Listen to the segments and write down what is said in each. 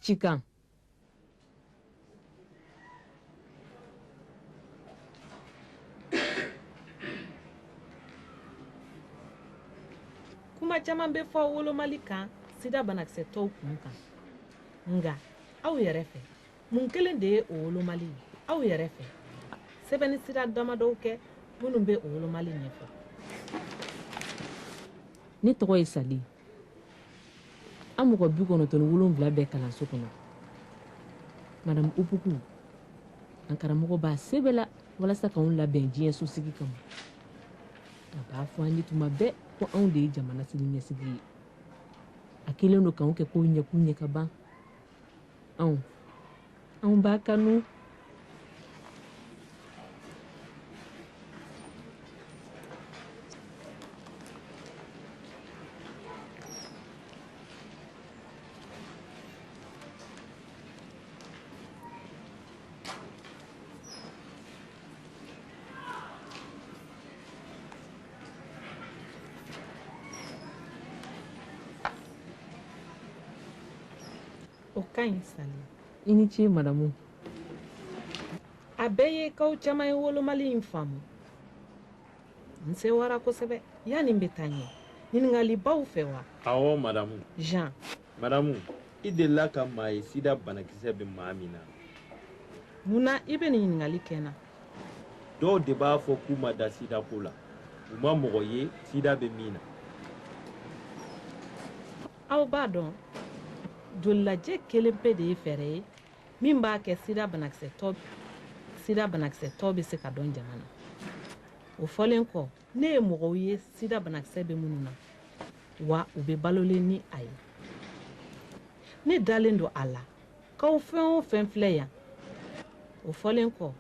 cikan. Kuma caman bɛ fɔ wolomali kan sida banakisɛ tɔw kun kan. Nga aw yɛrɛ fɛ mun kelen de ye o wolomali ye? Aw yɛrɛ fɛ sɛbɛnni sira damadɔw kɛ minnu bɛ o wolomali ɲɛfɔ. Ne tɔgɔ ye Sali. An mɔgɔ 97 bɛɛ kalanso kɔnɔ. Madame Upuku, an karamɔgɔ b'a sɛbɛ la walasa k'anw labɛn diɲɛ sosigi kama. A b'a fɔ an ye tuma bɛɛ ko anw de ye jamana sigi ɲɛsigi ye. A kelen don k'anw kɛ ko ɲɛkun ɲɛ ka ban. Anw b'a kanu. O ka ɲi Sali. I ni ce madamu. A bɛɛ ye k'aw caman ye wolomali in faamu. N sewara kosɛbɛ. Yani n bɛ taa ɲɛ. Ɲininkalibaw fɛ wa? Awɔ madamu. Jean. Madamu, i delila ka maa ye sida banakisɛ bɛ maa min na. Munna i bɛ nin ɲininkali kɛ n na? Dɔw de b'a fɔ k'u ma da sida ko la. U ma mɔgɔ ye sida bɛ min na. Aw b'a dɔn jolilajɛ kelen pe de ye fɛɛrɛ ye min b'a kɛ sida banakisɛtɔ bɛ se ka dɔn jama na. O fɔlen kɔ ne ye mɔgɔw ye sida banakisɛ bɛ minnu na wa u bɛ balolen ni a ye. Ne dalen don a la k'aw fɛn o fɛn filɛ yan. O fɔlen kɔ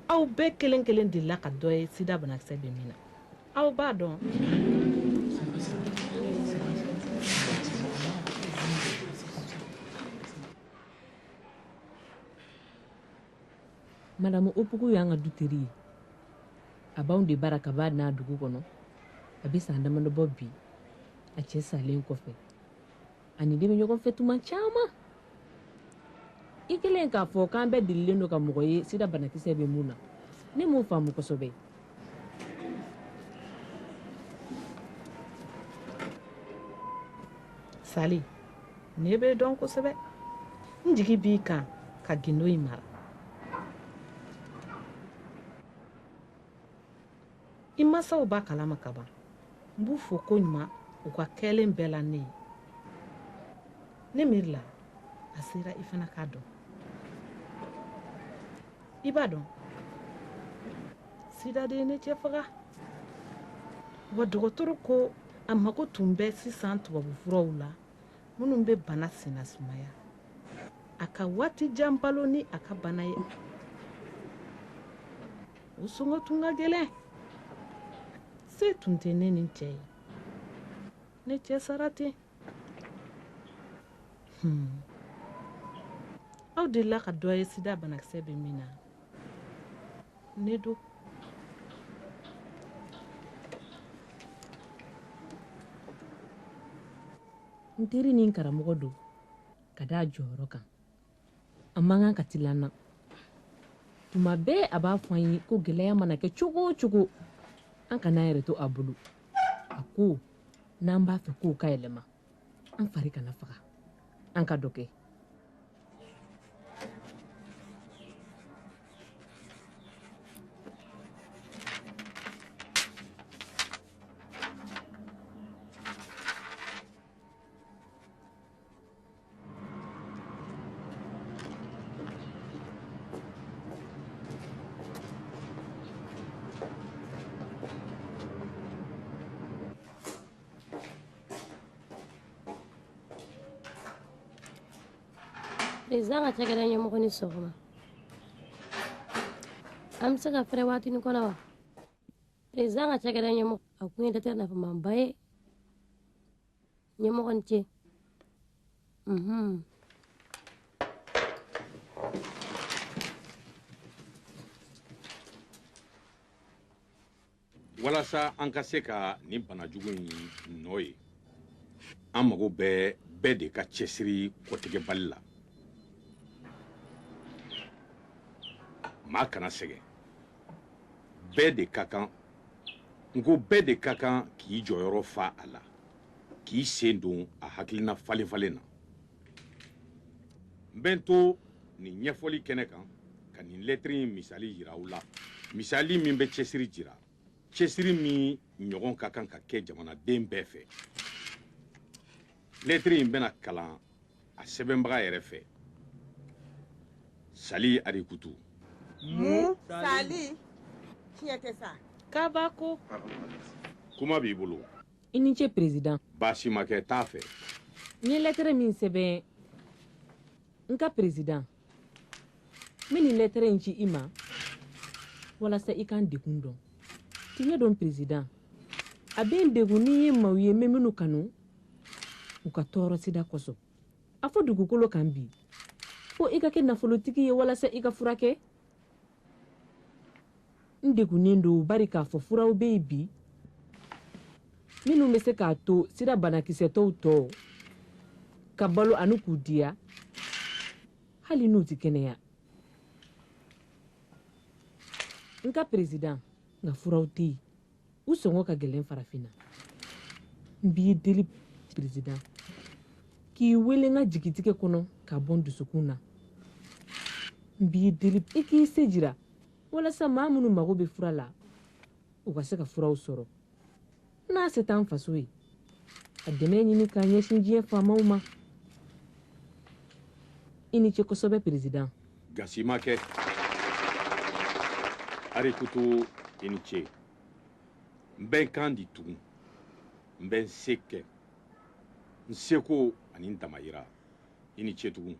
aw bɛɛ kelen kelen delila ka dɔ ye sida banakisɛ bɛ min na. Aw b'a dɔn Madame Upuku y'an ka duteri ye. A b'anw de bara ka b'a n'a dugu kɔnɔ. A bɛ san damadɔ bɔ bi. A cɛ salen kɔfɛ. Ani de bɛ ɲɔgɔn fɛ tuma caman. I kelen k'a fɔ k'an bɛɛ delilen don ka mɔgɔ ye sida banakisɛ bɛ mun na. Ne m'o faamu kosɛbɛ. Sali, ne bɛ dɔn kosɛbɛ. N jigi b'i kan ka gindo in mara. I masaw b'a kalama ka ban. N b'u fo ko ɲuman u ka kɛlen bɛɛ la ne ye. Ne miiri la a sera i fana k'a dɔn. I b'a dɔn sida de ye ne cɛ faga. Wa dɔgɔtɔrɔ ko a mago tun bɛ sisan tubabu furaw la minnu bɛ bana sina sumaya. A ka waati jan balo ni a ka bana ye. O sɔngɔ tun ka gɛlɛn. Se tun tɛ ne ni cɛ ye. Ne cɛ sara ten. Aw delila ka dɔ ye sida banakisɛ bɛ min na? Ne do. N teri ni n karamɔgɔ don ka da jɔyɔrɔ kan. A man kan ka tila an na. Tuma bɛɛ a b'a fɔ an ye ko gɛlɛya mana kɛ cogo o cogo an kana yɛrɛ to a bolo. A ko n'an b'a fɛ k'o ka yɛlɛma an fari kana faga. An ka dɔ kɛ. Président ka cakɛda ɲɛmɔgɔ ni sɔgɔma. An bɛ se ka fɛrɛ waatinin kɔnɔ wa? Président ka cakɛda ɲɛmɔgɔ a kun ye dɛtɛ nafamanba ye. Ɲɛmɔgɔ ni ce. Walasa an ka se ka nin bana jugu in nɔ ye an mago bɛɛ de ka cɛsiri kɔtigɛbali la. maa kana sɛgɛn. bɛɛ de ka kan n ko bɛɛ de ka kan k'i jɔyɔrɔ fa a la k'i sen don a hakilina falen-falen na. n bɛ n to nin ɲɛfɔli kɛnɛ kan ka nin lɛtiri in misali yira aw la, misali min bɛ cɛsiri jira, cɛsiri min ɲɔgɔn ka kan ka kɛ jamanaden bɛɛ fɛ. lɛtiri in bɛna kalan a sɛbɛnbaga yɛrɛ fɛ, Sali Arikutu. Sali tiɲɛ tɛ sa. Kabako. kuma b'i bolo. I ni ce président. baasi ma kɛ t'a fɛ. n ye lɛtɛrɛ min sɛbɛn n ka président n bɛ nin lɛtɛrɛ in ci i ma walasa i k'an degun dɔn. tiɲɛ dɔn président a bɛ n degun ni ye maaw ye n bɛ minnu kanu u ka tɔɔrɔ sida kosɔn. a fɔ dugukolo kan bi ko i ka kɛ nafolotigi ye walasa i ka furakɛ. n degunnen don bari k'a fɔ furaw bɛ yen bi minnu bɛ se k'a to sida banakisɛtɔw tɔ ka balo ani k'u diya hali n'u tɛ kɛnɛya. n ka président nka furaw tɛ yen u sɔngɔ ka gɛlɛn farafinna. n b'i deli président k'i wele n ka jigitigɛ kɔnɔ ka bɔ n dusukun na. n b'i deli i k'i se jira walasa maa minnu mago bɛ fura la u ka se ka furaw sɔrɔ. n'a se t'an faso ye ka dɛmɛ ɲini k'a ɲɛsin diɲɛ faamaw ma. i ni ce kosɛbɛ président. gasi ma kɛ. Arikutu i ni ce. n bɛ n kan di tugun n bɛ n se kɛ n seko ani n damayira. i ni ce tugun.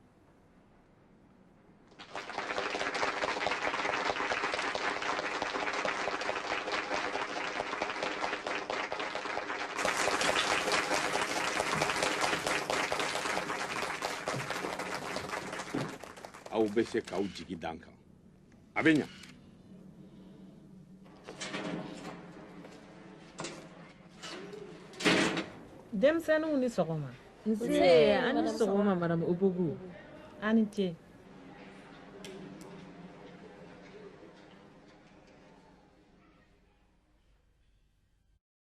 aw bɛ se k'aw jigi d'an kan a bɛ ɲa. denmisɛnninw ni sɔgɔma. nse an ni sɔgɔma madame Opoku. a ni ce.